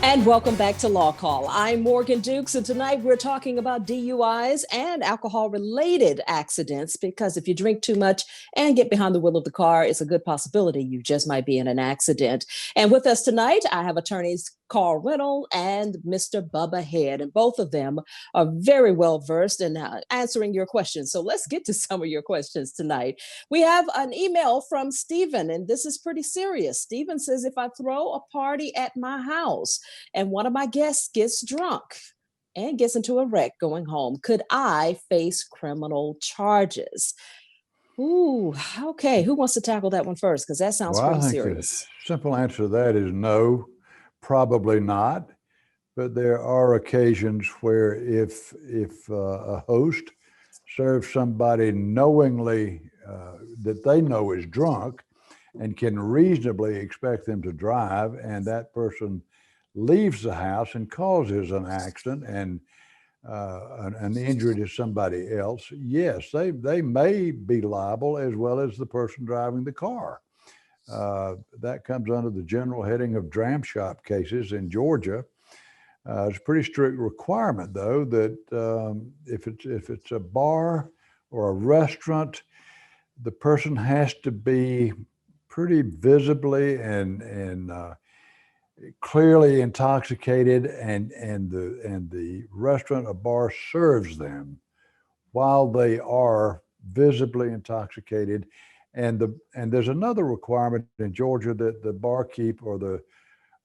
And welcome back to Law Call. I'm Morgan Dukes, and tonight we're talking about DUIs and alcohol-related accidents, because if you drink too much and get behind the wheel of the car, it's a good possibility you just might be in an accident. And with us tonight, I have attorneys Carl Reynolds and Mr. Bubba Head, and both of them are very well versed in answering your questions. So let's get to some of your questions tonight. We have an email from Stephen, and this is pretty serious. Stephen says, if I throw a party at my house and one of my guests gets drunk and gets into a wreck going home, could I face criminal charges? Ooh, okay. Who wants to tackle that one first? Because that sounds pretty serious. The simple answer to that is no, probably not. But there are occasions where if a host serves somebody knowingly that they know is drunk and can reasonably expect them to drive, and that person leaves the house and causes an accident and an injury to somebody else, yes, they may be liable, as well as the person driving the car. That comes under the general heading of dram shop cases in Georgia. It's a pretty strict requirement, though, that if it's a bar or a restaurant, the person has to be pretty visibly and clearly intoxicated, and the restaurant or bar serves them while they are visibly intoxicated. And there's another requirement in Georgia that the barkeep or the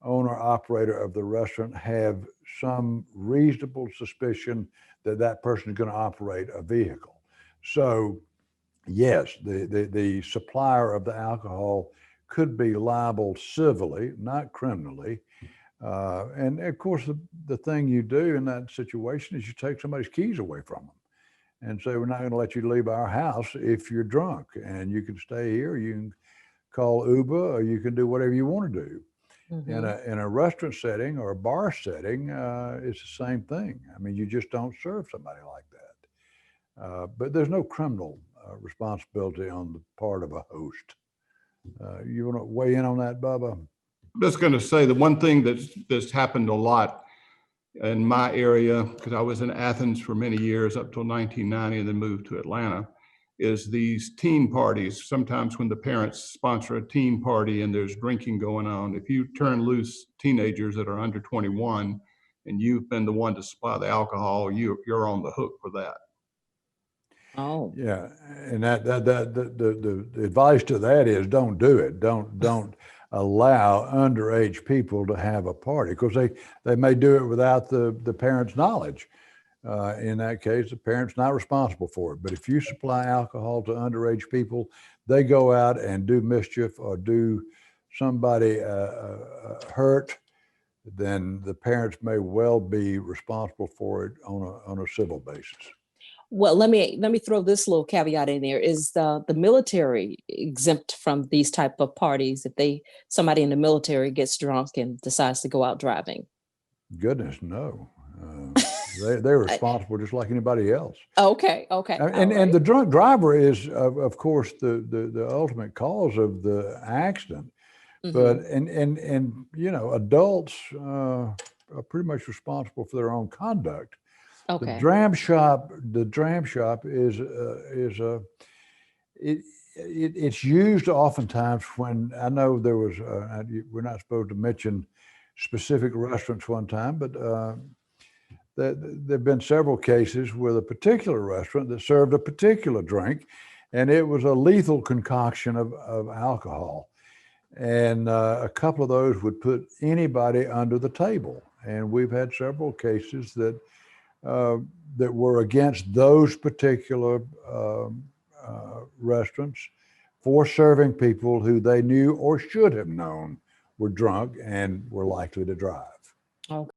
owner operator of the restaurant have some reasonable suspicion that that person is going to operate a vehicle. So yes, the supplier of the alcohol could be liable civilly, not criminally. And of course, the thing you do in that situation is you take somebody's keys away from them and say, we're not going to let you leave our house if you're drunk, and you can stay here, you can call Uber, or you can do whatever you want to do. Mm-hmm. In a restaurant setting or a bar setting, it's the same thing. I mean, you just don't serve somebody like that. But there's no criminal responsibility on the part of a host. You want to weigh in on that, Bubba? I'm just going to say the one thing that's happened a lot in my area, because I was in Athens for many years up till 1990 and then moved to Atlanta, is these teen parties. Sometimes when the parents sponsor a teen party and there's drinking going on, if you turn loose teenagers that are under 21 and you've been the one to supply the alcohol, you're on the hook for that. Oh, yeah, and the advice to that is don't do it. Don't allow underage people to have a party, because they may do it without the parents' knowledge. In that case, the parent's not responsible for it. But if you supply alcohol to underage people, they go out and do mischief or do somebody hurt, then the parents may well be responsible for it on a civil basis. Well, let me throw this little caveat in there. Is the military exempt from these type of parties if somebody in the military gets drunk and decides to go out driving? Goodness, no. They're responsible just like anybody else. Okay. And the drunk driver is, of course, the ultimate cause of the accident. Mm-hmm. But and you know, adults are pretty much responsible for their own conduct. Okay. The dram shop is it's used oftentimes when, I know there was we're not supposed to mention specific restaurants one time, but there have been several cases with a particular restaurant that served a particular drink, and it was a lethal concoction of alcohol. And a couple of those would put anybody under the table. And we've had several cases that were against those particular restaurants for serving people who they knew or should have known were drunk and were likely to drive. Okay.